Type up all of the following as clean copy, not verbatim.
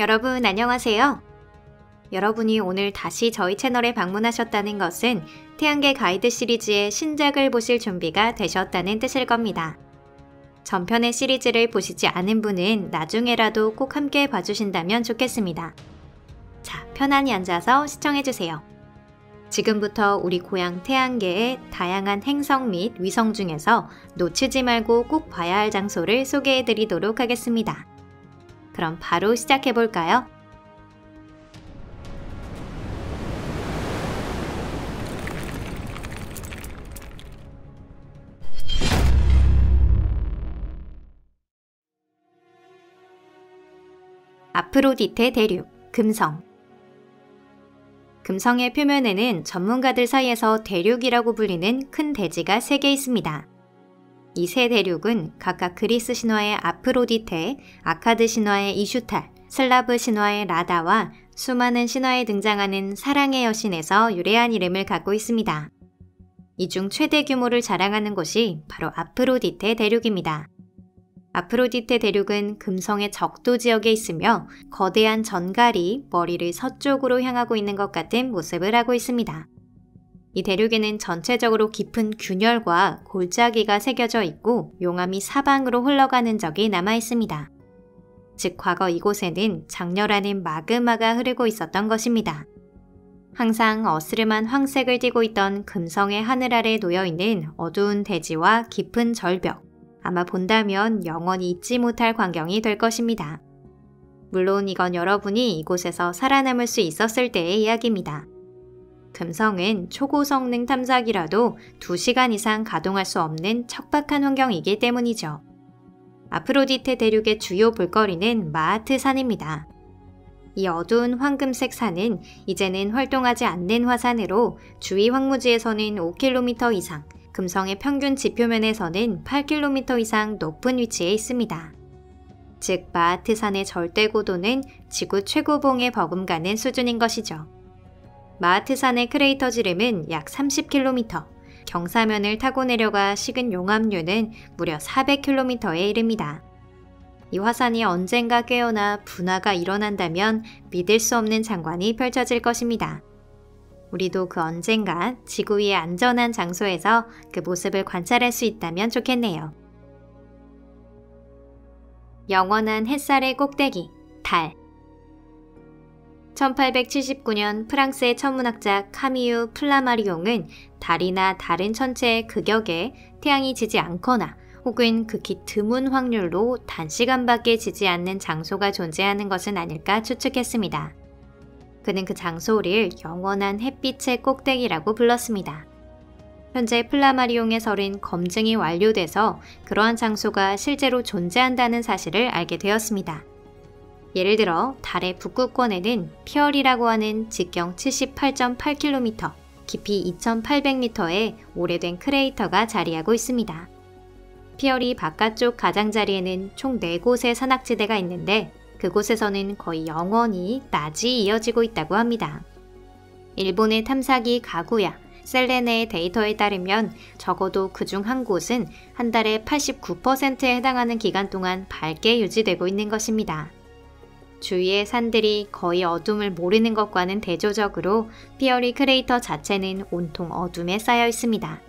여러분 안녕하세요. 여러분이 오늘 다시 저희 채널에 방문하셨다는 것은 태양계 가이드 시리즈의 신작을 보실 준비가 되셨다는 뜻일 겁니다. 전편의 시리즈를 보시지 않은 분은 나중에라도 꼭 함께 봐주신다면 좋겠습니다. 자, 편안히 앉아서 시청해주세요. 지금부터 우리 고향 태양계의 다양한 행성 및 위성 중에서 놓치지 말고 꼭 봐야 할 장소를 소개해드리도록 하겠습니다. 그럼 바로 시작해볼까요? 아프로디테 대륙, 금성. 금성의 표면에는 전문가들 사이에서 대륙이라고 불리는 큰 대지가 3개 있습니다. 이 세 대륙은 각각 그리스 신화의 아프로디테, 아카드 신화의 이슈탈, 슬라브 신화의 라다와 수많은 신화에 등장하는 사랑의 여신에서 유래한 이름을 갖고 있습니다. 이 중 최대 규모를 자랑하는 곳이 바로 아프로디테 대륙입니다. 아프로디테 대륙은 금성의 적도 지역에 있으며 거대한 전갈이 머리를 서쪽으로 향하고 있는 것 같은 모습을 하고 있습니다. 이 대륙에는 전체적으로 깊은 균열과 골짜기가 새겨져 있고 용암이 사방으로 흘러가는 적이 남아 있습니다. 즉 과거 이곳에는 장렬하는 마그마가 흐르고 있었던 것입니다. 항상 어스름한 황색을 띠고 있던 금성의 하늘 아래 놓여있는 어두운 대지와 깊은 절벽, 아마 본다면 영원히 잊지 못할 광경이 될 것입니다. 물론 이건 여러분이 이곳에서 살아남을 수 있었을 때의 이야기입니다. 금성은 초고성능 탐사기라도 2시간 이상 가동할 수 없는 척박한 환경이기 때문이죠. 아프로디테 대륙의 주요 볼거리는 마하트 산입니다. 이 어두운 황금색 산은 이제는 활동하지 않는 화산으로 주위 황무지에서는 5km 이상, 금성의 평균 지표면에서는 8km 이상 높은 위치에 있습니다. 즉 마하트 산의 절대 고도는 지구 최고봉에 버금가는 수준인 것이죠. 마하트 산의 크레이터 지름은 약 30km, 경사면을 타고 내려가 식은 용암류는 무려 400km에 이릅니다. 이 화산이 언젠가 깨어나 분화가 일어난다면 믿을 수 없는 장관이 펼쳐질 것입니다. 우리도 그 언젠가 지구 위의 안전한 장소에서 그 모습을 관찰할 수 있다면 좋겠네요. 영원한 햇살의 꼭대기, 달. 1879년 프랑스의 천문학자 카미유 플라마리옹은 달이나 다른 천체의 극역에 태양이 지지 않거나 혹은 극히 드문 확률로 단시간밖에 지지 않는 장소가 존재하는 것은 아닐까 추측했습니다. 그는 그 장소를 영원한 햇빛의 꼭대기라고 불렀습니다. 현재 플라마리옹의 설은 검증이 완료돼서 그러한 장소가 실제로 존재한다는 사실을 알게 되었습니다. 예를 들어 달의 북극권에는 피얼이라고 하는 직경 78.8km, 깊이 2800m의 오래된 크레이터가 자리하고 있습니다. 피얼이 바깥쪽 가장자리에는 총 4곳의 산악지대가 있는데 그곳에서는 거의 영원히 낮이 이어지고 있다고 합니다. 일본의 탐사기 가구야, 셀레네의 데이터에 따르면 적어도 그중 한 곳은 한 달에 89%에 해당하는 기간 동안 밝게 유지되고 있는 것입니다. 주위의 산들이 거의 어둠을 모르는 것과는 대조적으로 피어리 크레이터 자체는 온통 어둠에 쌓여 있습니다.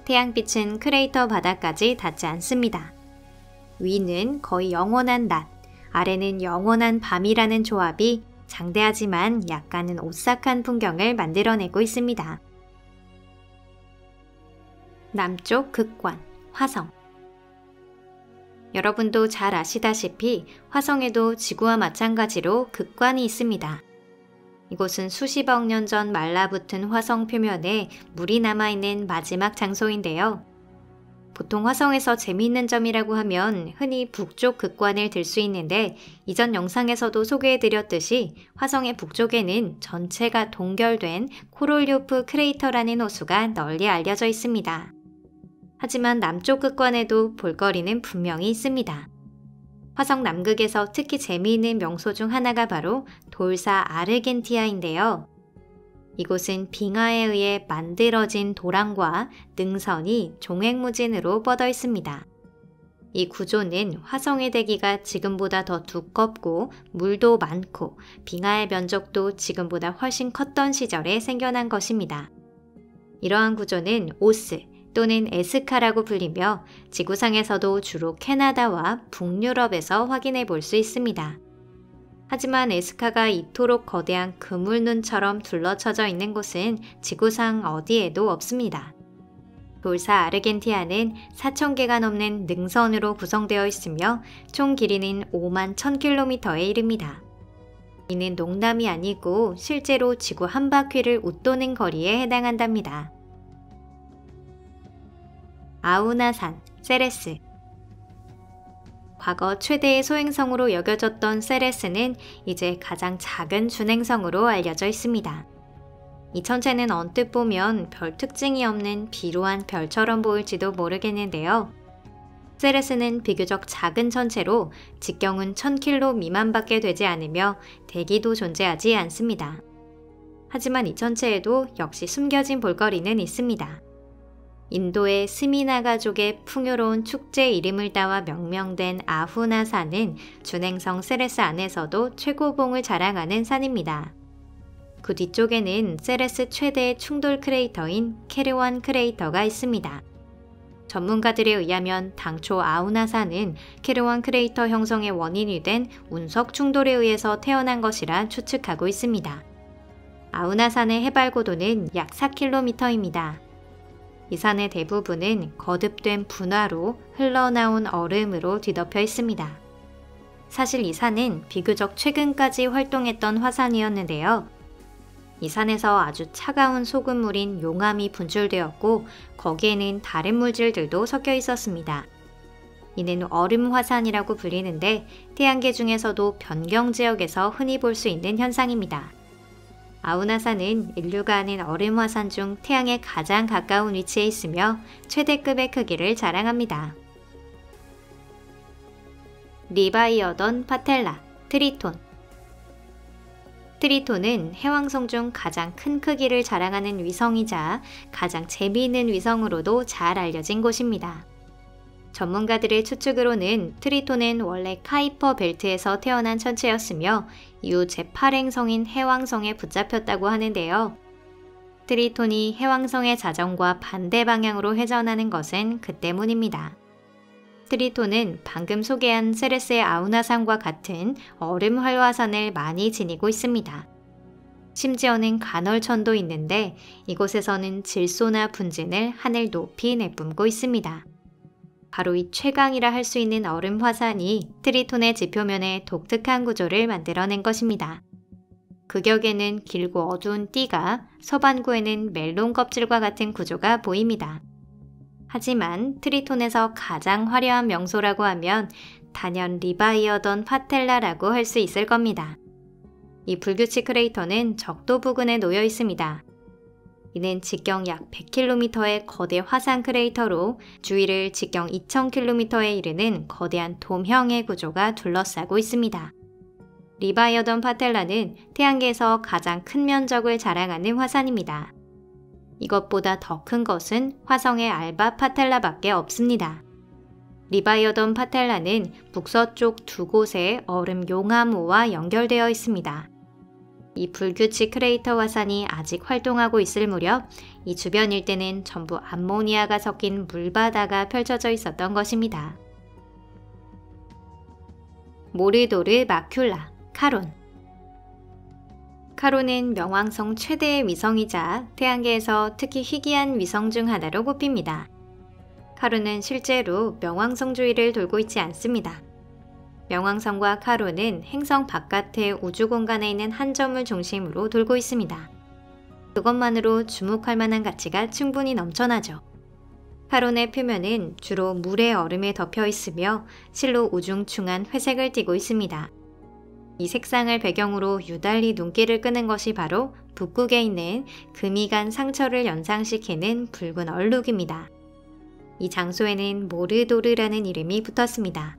태양빛은 크레이터 바닥까지 닿지 않습니다. 위는 거의 영원한 낮, 아래는 영원한 밤이라는 조합이 장대하지만 약간은 오싹한 풍경을 만들어내고 있습니다. 남쪽 극관, 화성. 여러분도 잘 아시다시피 화성에도 지구와 마찬가지로 극관이 있습니다. 이곳은 수십억 년 전 말라붙은 화성 표면에 물이 남아있는 마지막 장소인데요. 보통 화성에서 재미있는 점이라고 하면 흔히 북쪽 극관을 들 수 있는데 이전 영상에서도 소개해드렸듯이 화성의 북쪽에는 전체가 동결된 코롤리오프 크레이터라는 호수가 널리 알려져 있습니다. 하지만 남쪽 극관에도 볼거리는 분명히 있습니다. 화성 남극에서 특히 재미있는 명소 중 하나가 바로 돌사 아르겐티아인데요. 이곳은 빙하에 의해 만들어진 도랑과 능선이 종횡무진으로 뻗어 있습니다. 이 구조는 화성의 대기가 지금보다 더 두껍고 물도 많고 빙하의 면적도 지금보다 훨씬 컸던 시절에 생겨난 것입니다. 이러한 구조는 오스 또는 에스카라고 불리며 지구상에서도 주로 캐나다와 북유럽에서 확인해 볼 수 있습니다. 하지만 에스카가 이토록 거대한 그물눈처럼 둘러쳐져 있는 곳은 지구상 어디에도 없습니다. 돌사 아르겐티아는 4,000개가 넘는 능선으로 구성되어 있으며 총 길이는 5만 1,000km에 이릅니다. 이는 농담이 아니고 실제로 지구 한 바퀴를 웃도는 거리에 해당한답니다. 아우나산, 세레스. 과거 최대의 소행성으로 여겨졌던 세레스는 이제 가장 작은 준행성으로 알려져 있습니다. 이 천체는 언뜻 보면 별 특징이 없는 비루한 별처럼 보일지도 모르겠는데요. 세레스는 비교적 작은 천체로 직경은 1000km 미만밖에 되지 않으며 대기도 존재하지 않습니다. 하지만 이 천체에도 역시 숨겨진 볼거리는 있습니다. 인도의 스미나 가족의 풍요로운 축제 이름을 따와 명명된 아후나산은 준행성 세레스 안에서도 최고봉을 자랑하는 산입니다. 그 뒤쪽에는 세레스 최대의 충돌 크레이터인 케르완 크레이터가 있습니다. 전문가들에 의하면 당초 아우나산은 케르완 크레이터 형성의 원인이 된 운석 충돌에 의해서 태어난 것이라 추측하고 있습니다. 아우나산의 해발 고도는 약 4km입니다. 이 산의 대부분은 거듭된 분화로 흘러나온 얼음으로 뒤덮여 있습니다. 사실 이 산은 비교적 최근까지 활동했던 화산이었는데요. 이 산에서 아주 차가운 소금물인 용암이 분출되었고 거기에는 다른 물질들도 섞여 있었습니다. 이는 얼음 화산이라고 불리는데 태양계 중에서도 변경 지역에서 흔히 볼 수 있는 현상입니다. 아우나산은 인류가 아는 얼음 화산 중 태양에 가장 가까운 위치에 있으며 최대급의 크기를 자랑합니다. 리바이어던 파텔라, 트리톤. 트리톤은 해왕성 중 가장 큰 크기를 자랑하는 위성이자 가장 재미있는 위성으로도 잘 알려진 곳입니다. 전문가들의 추측으로는 트리톤은 원래 카이퍼 벨트에서 태어난 천체였으며 이후 제8행성인 해왕성에 붙잡혔다고 하는데요. 트리톤이 해왕성의 자전과 반대 방향으로 회전하는 것은 그 때문입니다. 트리톤은 방금 소개한 세레스의 아우나산과 같은 얼음 활화산을 많이 지니고 있습니다. 심지어는 간헐천도 있는데 이곳에서는 질소나 분진을 하늘 높이 내뿜고 있습니다. 바로 이 최강이라 할 수 있는 얼음 화산이 트리톤의 지표면에 독특한 구조를 만들어낸 것입니다. 극역에는 길고 어두운 띠가, 서반구에는 멜론 껍질과 같은 구조가 보입니다. 하지만 트리톤에서 가장 화려한 명소라고 하면 단연 리바이어던 파텔라라고 할 수 있을 겁니다. 이 불규칙 크레이터는 적도 부근에 놓여 있습니다. 이는 직경 약 100km의 거대 화산 크레이터로 주위를 직경 2000km에 이르는 거대한 돔형의 구조가 둘러싸고 있습니다. 리바이어던 파텔라는 태양계에서 가장 큰 면적을 자랑하는 화산입니다. 이것보다 더 큰 것은 화성의 알바 파텔라밖에 없습니다. 리바이어던 파텔라는 북서쪽 두 곳의 얼음 용암호와 연결되어 있습니다. 이 불규칙 크레이터 화산이 아직 활동하고 있을 무렵 이 주변 일대는 전부 암모니아가 섞인 물바다가 펼쳐져 있었던 것입니다. 모르도르 마큘라, 카론. 카론은 명왕성 최대의 위성이자 태양계에서 특히 희귀한 위성 중 하나로 꼽힙니다. 카론은 실제로 명왕성 주위를 돌고 있지 않습니다. 명왕성과 카론은 행성 바깥의 우주 공간에 있는 한 점을 중심으로 돌고 있습니다. 그것만으로 주목할 만한 가치가 충분히 넘쳐나죠. 카론의 표면은 주로 물의 얼음에 덮여 있으며 실로 우중충한 회색을 띠고 있습니다. 이 색상을 배경으로 유달리 눈길을 끄는 것이 바로 북극에 있는 금이 간 상처를 연상시키는 붉은 얼룩입니다. 이 장소에는 모르도르라는 이름이 붙었습니다.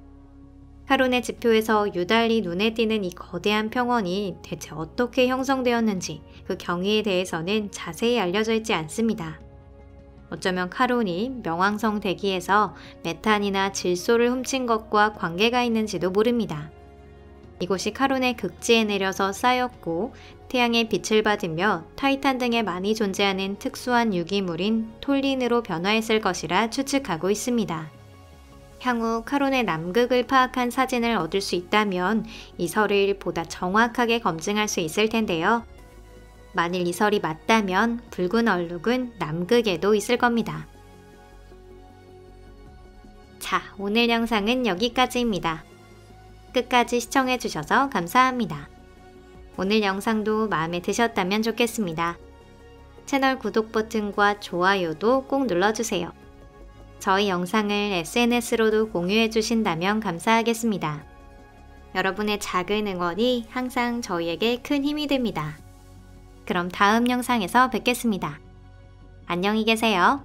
카론의 지표에서 유달리 눈에 띄는 이 거대한 평원이 대체 어떻게 형성되었는지 그 경위에 대해서는 자세히 알려져 있지 않습니다. 어쩌면 카론이 명왕성 대기에서 메탄이나 질소를 훔친 것과 관계가 있는지도 모릅니다. 이곳이 카론의 극지에 내려서 쌓였고 태양의 빛을 받으며 타이탄 등에 많이 존재하는 특수한 유기물인 톨린으로 변화했을 것이라 추측하고 있습니다. 향후 카론의 남극을 파악한 사진을 얻을 수 있다면 이 설을 보다 정확하게 검증할 수 있을 텐데요. 만일 이 설이 맞다면 붉은 얼룩은 남극에도 있을 겁니다. 자, 오늘 영상은 여기까지입니다. 끝까지 시청해주셔서 감사합니다. 오늘 영상도 마음에 드셨다면 좋겠습니다. 채널 구독 버튼과 좋아요도 꼭 눌러주세요. 저희 영상을 SNS로도 공유해주신다면 감사하겠습니다. 여러분의 작은 응원이 항상 저희에게 큰 힘이 됩니다. 그럼 다음 영상에서 뵙겠습니다. 안녕히 계세요.